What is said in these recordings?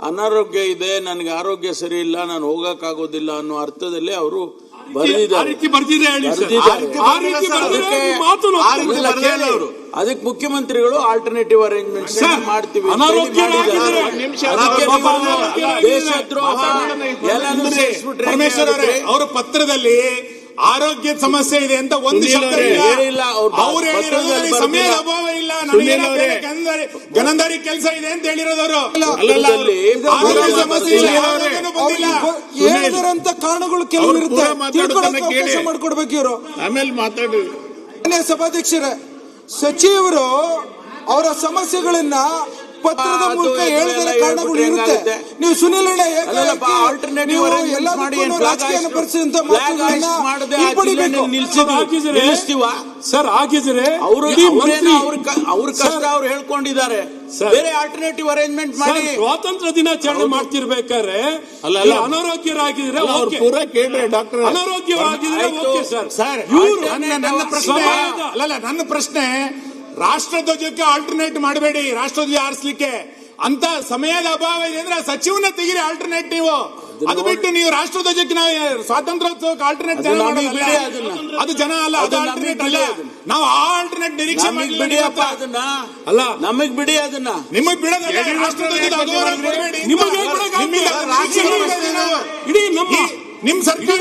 ಅನಾರೋಗ್ಯ ಇದೆ, ನನಗೆ ಆರೋಗ್ಯ ಸರಿ ಇಲ್ಲ, ನಾನು ಹೋಗಕ್ಕಾಗೋದಿಲ್ಲ ಅನ್ನೋ ಅರ್ಥದಲ್ಲಿ ಅವರು ಬರೆದಿದ್ದಾರೆ. ಅದಕ್ಕೆ ಮುಖ್ಯಮಂತ್ರಿಗಳು ಆಲ್ಟರ್ನೇಟಿವ್ ಅರೇಂಜ್ಮೆಂಟ್ಸ್ ಮಾಡ್ತೀವಿ, ದೇಶದ್ರೋಹ ಎಲ್ಲಾನು ಸೇರಿಸ್ಬಿಟ್ರೆ ಅವರ ಪತ್ರದಲ್ಲಿ ಆರೋಗ್ಯ ಸಮಸ್ಯೆ ಇದೆ ಅಂತ ಒಂದು ಶಬ್ದ ಹೇಳಿಲ್ಲ. ಅವ್ರು ಹೇಳಿರೋದು ಸಮಯದ ಅಭಾವ ಇಲ್ಲ, ಗನಂದಾರಿ ಕೆಲಸ ಇದೆ ಅಂತ ಹೇಳಿರೋದವರು. ಆರೋಗ್ಯ ಸಮಸ್ಯೆ ಹೇಳಿದರಂತ ಕಾರಣಗಳು ಕೆಲವು ಇರುತ್ತೆ, ಅವಕಾಶ ಮಾಡ್ಕೊಡ್ಬೇಕು ಇವರು. ಆಮೇಲೆ ಮಾತಾಡಿ. ಸಭಾಧ್ಯಕ್ಷರೇ, ಸಚಿವರು ಅವರ ಸಮಸ್ಯೆಗಳನ್ನ ಪತ್ರದ ಮೂಲಕ ಹೇಳಿದ ಕಾರಣಗಳು ಇರುತ್ತೆ. ನೀವು ಸುನಿಲ್ ಅಣ್ಣ ರಾಜಕೀಯ ಪರಿಸ್ಥಿತಿ ಸರ್ ಆಗಿದ್ರೆ ಅವ್ರ ಕಷ್ಟ ಅವ್ರು ಹೇಳ್ಕೊಂಡಿದ್ದಾರೆ, ಬೇರೆ ಆಲ್ಟರ್ನೇಟಿವ್ ಅರೇಂಜ್ಮೆಂಟ್ ಮಾಡಿ. ಸ್ವಾತಂತ್ರ್ಯ ದಿನಾಚರಣೆ ಮಾಡ್ತಿರ್ಬೇಕಾದ್ರೆ ಅನಾರೋಗ್ಯರಾಗಿದ್ರೆ ಪೂರ ಕೇಳ್ರಿ ಡಾಕ್ಟರ್, ಅನಾರೋಗ್ಯವಾಗಿದ್ರೆ ಸರ್ ನನ್ನ ಪ್ರಶ್ನೆ ರಾಷ್ಟ್ರಧ್ವಜಕ್ಕೆ ಆಲ್ಟರ್ನೇಟ್ ಮಾಡಬೇಡಿ, ರಾಷ್ಟ್ರಧ್ವಜ ಆರಿಸಲಿಕ್ಕೆ ಅಂತ ಸಮಯದ ಅಭಾವ ಇದೆ ಅಂದ್ರೆ ಸಚಿವನ ತೆಗಿರಿ ಆಲ್ಟರ್ನೇಟಿವ್. ಅದು ಬಿಟ್ಟು ನೀವು ರಾಷ್ಟ್ರಧ್ವಜಕ್ಕೆ ನಾವು ಸ್ವಾತಂತ್ರ್ಯೋತ್ಸವಕ್ಕೆ ಆಲ್ಟರ್ನೇಟ್ ಅದು ಜನ ಅಲ್ಲ, ಅದು ಆಲ್ಟರ್ನೇಟ್ ಅಲ್ಲ. ನಾವು ಆಲ್ಟರ್ನೇಟ್ ನಿರೀಕ್ಷೆ ಮಾಡಿ ಅಲ್ಲ, ನಮಗ್ ಬಿಡಿ, ಅದನ್ನ ನಿಮಗ್ ಬಿಡೋದಲ್ಲ. ರಾಷ್ಟ್ರಧ್ವಜದ ಅಗೌರವ ಕೊಡಬೇಡಿ. ನಿಮ್ ಸರ್ಕಾರ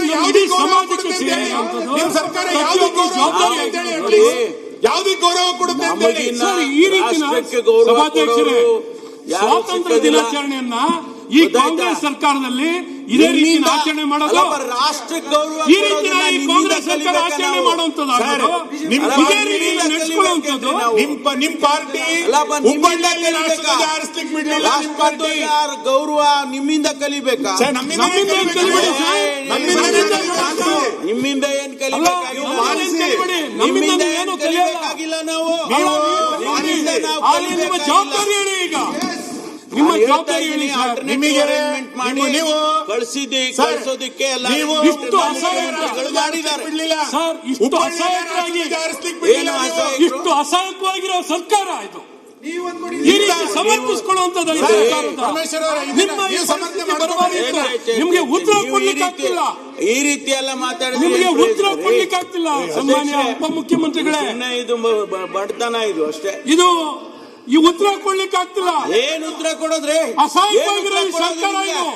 ಯಾವುದಕ್ಕೆ ಗೌರವ ಕೊಡುತ್ತೆ ಅಂತ ಹೇಳಿ. ಈ ರೀತಿ ಸ್ವಾತಂತ್ರ್ಯ ದಿನಾಚರಣೆಯನ್ನ ಈ ಕಾಂಗ್ರೆಸ್ ಸರ್ಕಾರದಲ್ಲಿ ಇದೇ ರೀತಿ ಆಚರಣೆ ಮಾಡೋದು, ರಾಷ್ಟ್ರಕ್ಕೆ ಗೌರವ ಈ ರೀತಿ ಕಾಂಗ್ರೆಸ್ ಸರ್ಕಾರ ಆಚರಣೆ ಮಾಡುವಂತದ್ದು, ಇದೇ ರೀತಿ ನಡೆಸಿಕೊಳ್ಳುವಂತದ್ದು. ನಿಮ್ ಪಾರ್ಟಿ ಗೌರವ ನಿಮ್ಮಿಂದ ಕಲಿಬೇಕಾ? ನಿಮ್ಮಿಂದ ಏನ್ ಕಲಿಬೇಕಾಗಿಲ್ಲ, ಏನು ಕಲಿಯಬೇಕಾಗಿಲ್ಲ. ನಾವು ನಿಮ್ಮ ಜವಾಬ್ದಾರಿ ಹೇಳಿ, ಈಗ ನಿಮ್ಮ ಜವಾಬ್ದಾರಿ ಹೇಳಿ. ನಿಮಗೆ ನೀವು ಕಳಿಸೋದಕ್ಕೆ ಇಷ್ಟು ಅಸಹಾಯಕವಾಗಿರೋ ಸರ್ಕಾರ ಇದು. ಈ ರೀತಿ ಸಮರ್ಥಿಸಿಕೊಳ್ಳುವಂತದ್ದು ನಿಮ್ಗೆ ಉತ್ತರ ಕೊಡ್ಲಿಕ್ಕೆ ಆಗ್ತಿಲ್ಲ. ಈ ರೀತಿ ಎಲ್ಲ ಮಾತಾಡಿದ್ರೆ ನಿಮ್ಗೆ ಉತ್ತರ ಕೊಡ್ಲಿಕ್ಕೆ ಆಗ್ತಿಲ್ಲ. ಸನ್ಮಾನ್ಯ ಉಪಮುಖ್ಯಮಂತ್ರಿಗಳೇ, ಇದು ಬಡತನ, ಇದು ಅಷ್ಟೇ. ಇದು ಈ ಉತ್ತರ ಕೊಡ್ಲಿಕ್ಕೆ ಆಗ್ತಿಲ್ಲ. ಏನ್ ಉತ್ತರ ಕೊಡೋದ್ರಿ? ಅಸಹಾಯಕವಾಗಿರೋ ಸರ್ಕಾರ ಇದು.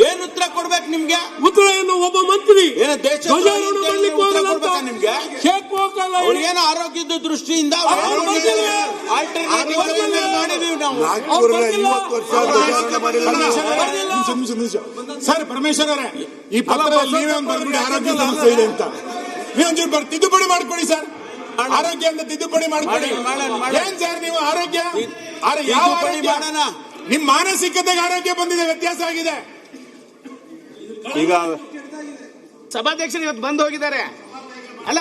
ಏನ್ ಉತ್ತರ ಕೊಡ್ಬೇಕು ನಿಮ್ಗೆ? ಉತ್ತರ ಏನು? ಒಬ್ಬ ಮಂತ್ರಿ ಧ್ವಜಾರೋಹಣ ಮಾಡ್ಲಿಕ್ಕೆ ಹೋಗಲ್ಲ ನಿಮ್ಗೆ, ಕೇಕ್ ಹೋಗಲ್ಲ. ಅವ್ರಿಗೇನೋ ಆರೋಗ್ಯದ ದೃಷ್ಟಿಯಿಂದ ಸರ್ ಪರಮೇಶ್ವರ್ ಅವರೇ, ಈ ಪತ್ರದಲ್ಲಿ ನೀವೇ ಒಂದು ಬರ್ಬಿಡಿ ಆರೋಗ್ಯ ಸಮಸ್ಯೆ ಇದೆ ಅಂತ. ನೀವೊಂಚೂರು ತಿದ್ದುಪಡಿ ಮಾಡ್ಕೊಡಿ ಸರ್, ಆರೋಗ್ಯ ಅಂತ ತಿದ್ದುಪಡಿ ಮಾಡ್ಕೊಡಿ. ಏನ್ ಸರ್ ನೀವು ಆರೋಗ್ಯ ಯಾವ ನಿಮ್ ಮಾನಸಿಕತೆಗೆ ಆರೋಗ್ಯ ಬಂದಿದೆ, ವ್ಯತ್ಯಾಸ ಆಗಿದೆ. ಈಗ ಸಭಾಧ್ಯಕ್ಷರು ಇವತ್ತು ಬಂದು ಹೋಗಿದ್ದಾರೆ ಅಲ್ಲ,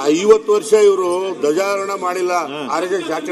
50 ವರ್ಷ ಇವರು ಧ್ವಜಾರೋಹಣ ಮಾಡಿಲ್ಲ, ಆರೋಗ್ಯ ಶಾಖೆ